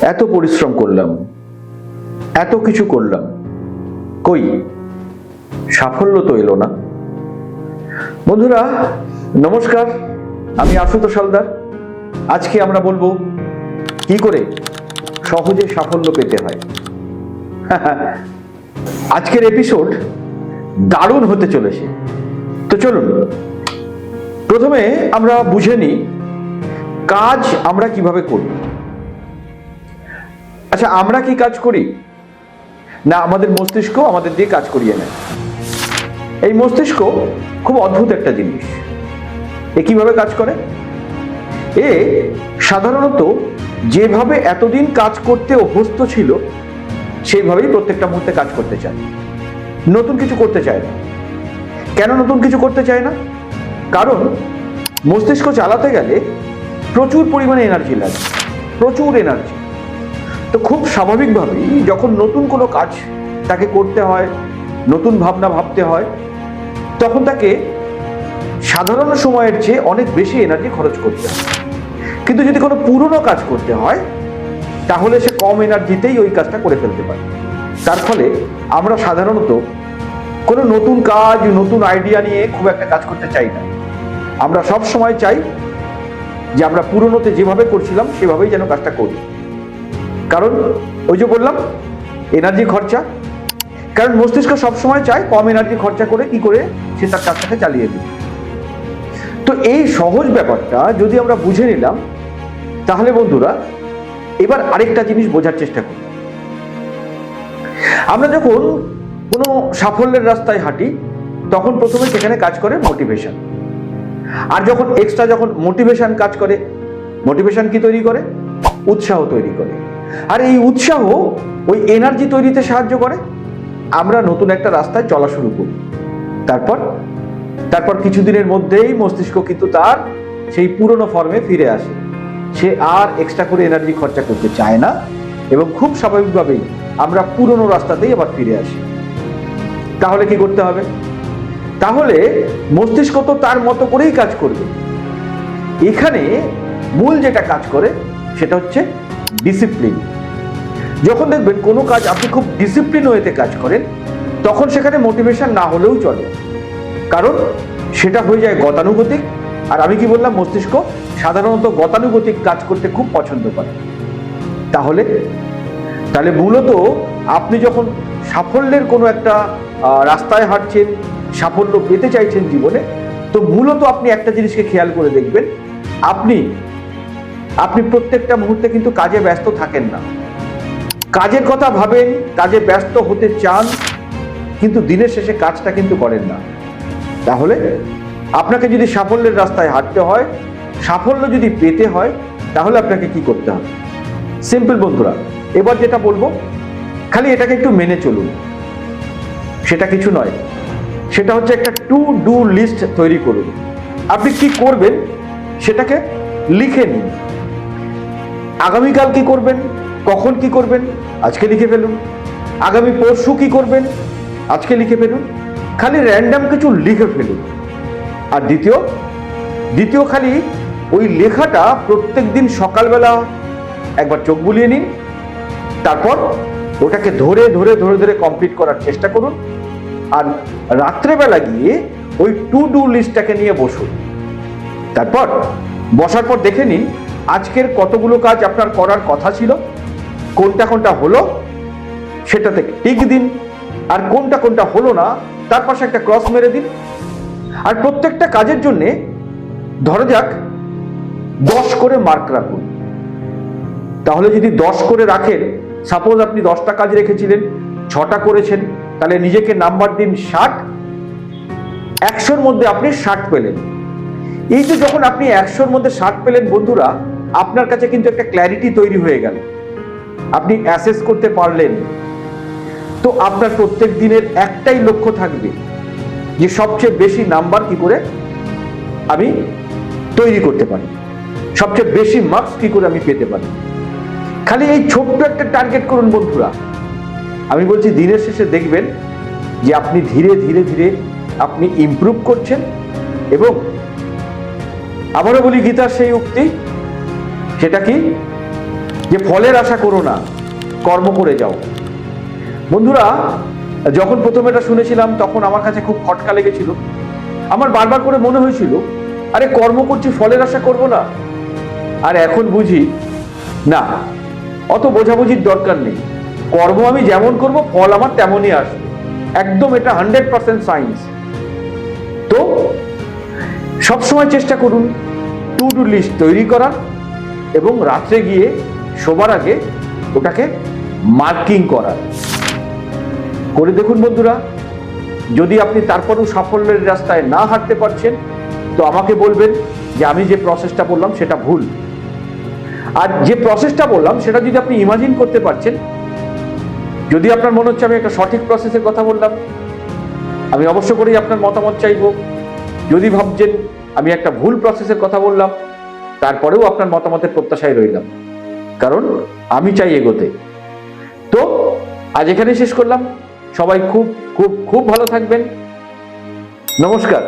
এত পরিশ্রম করলাম, এত কিছু করলাম, কই সাফল্য তো এলো না। বন্ধুরা নমস্কার, আমি আশুতোষ হালদার। আজকে আমরা বলবো কি করে সহজে সাফল্য পেতে হয়। আজকের এপিসোড দারুণ হতে চলেছে। তো চলুন প্রথমে আমরা বুঝে নিই কাজ আমরা কিভাবে করি। আচ্ছা, আমরা কি কাজ করি না আমাদের মস্তিষ্ক আমাদের দিয়ে কাজ করিয়ে নেয়? এই মস্তিষ্ক খুব অদ্ভুত একটা জিনিস। এ কিভাবে কাজ করে? এ সাধারণত যেভাবে এতদিন কাজ করতে অভ্যস্ত ছিল সেইভাবেই প্রত্যেকটা মুহূর্তে কাজ করতে চায়, নতুন কিছু করতে চায় না। কেন নতুন কিছু করতে চায় না? কারণ মস্তিষ্ক চালাতে গেলে প্রচুর পরিমাণে এনার্জি লাগে, প্রচুর এনার্জি। তো খুব স্বাভাবিকভাবেই যখন নতুন কোনো কাজ তাকে করতে হয়, নতুন ভাবনা ভাবতে হয়, তখন তাকে সাধারণ সময়ের চেয়ে অনেক বেশি এনার্জি খরচ করতে হয়। কিন্তু যদি কোনো পুরনো কাজ করতে হয় তাহলে সে কম এনার্জিতেই ওই কাজটা করে ফেলতে পারে। তার ফলে আমরা সাধারণত কোনো নতুন কাজ, নতুন আইডিয়া নিয়ে খুব একটা কাজ করতে চাই না। আমরা সব সময় চাই যে আমরা পুরনোতে যেভাবে করছিলাম সেভাবেই যেন কাজটা করি। কারণ ওই যে বললাম এনার্জি খরচা। কারণ মস্তিষ্ক সবসময় চায় কম এনার্জি খরচা করে কি করে সে তার কাজটাকে চালিয়ে দিবে। তো এই সহজ ব্যাপারটা যদি আমরা বুঝে নিলাম তাহলে বন্ধুরা এবার আরেকটা জিনিস বোঝার চেষ্টা করি। আমরা যখন কোনো সাফল্যের রাস্তায় হাঁটি তখন প্রথমে সেখানে কাজ করে মোটিভেশন। আর যখন এক্সট্রা যখন মোটিভেশন কাজ করে, মোটিভেশন কি তৈরি করে? উৎসাহ তৈরি করে। আর এই উৎসাহ ওই এনার্জি তৈরিতে সাহায্য করে। আমরা নতুন একটা রাস্তায় চলা শুরু করি। তারপর কিছুদিনের মধ্যেই মস্তিষ্ক কিন্তু তার সেই পুরনো ফর্মে ফিরে আসে। সে আর এক্সট্রা করে এনার্জি খরচা করতে চায় না এবং খুব স্বাভাবিকভাবেই আমরা পুরনো রাস্তাতেই আবার ফিরে আসি। তাহলে কি করতে হবে? তাহলে মস্তিষ্ক তো তার মতো করেই কাজ করবে। এখানে মূল যেটা কাজ করে সেটা হচ্ছে ডিসিপ্লিন। যখন দেখবেন কোনো কাজ আপনি খুব ডিসিপ্লিন ওয়েতে কাজ করেন তখন সেখানে মোটিভেশন না হলেও চলে, কারণ সেটা হয়ে যায় গতানুগতিক। আর আমি কি বললাম, মস্তিষ্ক সাধারণত গতানুগতিক কাজ করতে খুব পছন্দ করে। তাহলে মূলত আপনি যখন সাফল্যের কোনো একটা রাস্তায় হাঁটছেন, সাফল্য পেতে চাইছেন জীবনে, তো মূলত আপনি একটা জিনিসকে খেয়াল করে দেখবেন, আপনি প্রত্যেকটা মুহূর্তে কিন্তু কাজে ব্যস্ত থাকেন না। কাজের কথা ভাবেন, কাজে ব্যস্ত হতে চান, কিন্তু দিনের শেষে কাজটা কিন্তু করেন না। তাহলে আপনাকে যদি সাফল্যের রাস্তায় হাঁটতে হয়, সাফল্য যদি পেতে হয়, তাহলে আপনাকে কি করতে হবে? সিম্পল বন্ধুরা, এবার যেটা বলবো খালি এটাকে একটু মেনে চলুন। সেটা কিছু নয়, সেটা হচ্ছে একটা টু ডু লিস্ট তৈরি করুন। আপনি কি করবেন সেটাকে লিখে নিন। আগামীকাল কি করবেন, কখন কি করবেন আজকে লিখে ফেলুন। আগামী পরশু কি করবেন আজকে লিখে ফেলুন। খালি র্যান্ডম কিছু লিখে ফেলুন। আর দ্বিতীয় খালি ওই লেখাটা প্রত্যেক দিন সকালবেলা একবার চোখ বুলিয়ে নিন। তারপর ওটাকে ধরে ধরে ধরে ধরে কমপ্লিট করার চেষ্টা করুন। আর রাত্রেবেলা গিয়ে ওই টু ডু লিস্টটাকে নিয়ে বসুন। তারপর বসার পর দেখে নিন আজকের কতগুলো কাজ আপনার করার কথা ছিল, কোনটা কোনটা হলো সেটাতে টিক দিন, আর কোনটা কোনটা হলো না তার পাশে একটা ক্রস মেরে দিন। আর প্রত্যেকটা কাজের জন্য ধরা যাক 10 করে মার্ক রাখুন। তাহলে যদি 10 করে রাখেন, সাপোজ আপনি 10টা কাজ রেখেছিলেন, 6টা করেছেন, তাহলে নিজেকে নাম্বার দিন 60। 100-র মধ্যে আপনি 60 পেলেন। এই যে যখন আপনি 100-র মধ্যে 60 পেলেন বন্ধুরা, আপনার কাছে কিন্তু একটা ক্ল্যারিটি তৈরি হয়ে গেল। আপনি অ্যাসেস করতে পারলেন। তো আপনার প্রত্যেক দিনের একটাই লক্ষ্য থাকবে যে সবচেয়ে বেশি নাম্বার কি করে আমি তৈরি করতে পারি, সবচেয়ে বেশি মার্কস কি করে আমি পেতে পারি। খালি এই ছোট্ট একটা টার্গেট করুন বন্ধুরা। আমি বলছি দিনের শেষে দেখবেন যে আপনি ধীরে ধীরে ধীরে আপনি ইমপ্রুভ করছেন। এবং আবারও বলি গীতার সেই উক্তি, সেটা কি? যে ফলের আশা করো না, কর্ম করে যাও। বন্ধুরা, যখন প্রথম এটা শুনেছিলাম তখন আমার কাছে খুব খটকা লেগেছিল। আমার বারবার করে মনে হয়েছিল, আরে কর্ম করছি, ফলের আশা করব না। আর এখন বুঝি না, অত বোঝাবুঝির দরকার নেই। কর্ম আমি যেমন করব, ফল আমার তেমনই আসবে। একদম এটা 100% সায়েন্স। তো সবসময় চেষ্টা করুন টু ডু লিস্ট তৈরি করা এবং রাত্রে গিয়ে শোবার আগে ওটাকে মার্কিং করার। করে দেখুন বন্ধুরা, যদি আপনি তারপরেও সাফল্যের রাস্তায় না হাঁটতে পারছেন, তো আমাকে বলবেন যে আমি যে প্রসেসটা বললাম সেটা ভুল। আর যে প্রসেসটা বললাম সেটা যদি আপনি ইমাজিন করতে পারছেন, যদি আপনার মনে হচ্ছে আমি একটা সঠিক প্রসেসের কথা বললাম, আমি অবশ্য করেই আপনার মতামত চাইব। যদি ভাবছেন আমি একটা ভুল প্রসেসের কথা বললাম, তারপরেও আপনার মতামতের প্রত্যাশায় রইলাম, কারণ আমি চাই এগোতে। তো আজ এখানেই শেষ করলাম। সবাই খুব খুব খুব ভালো থাকবেন। নমস্কার।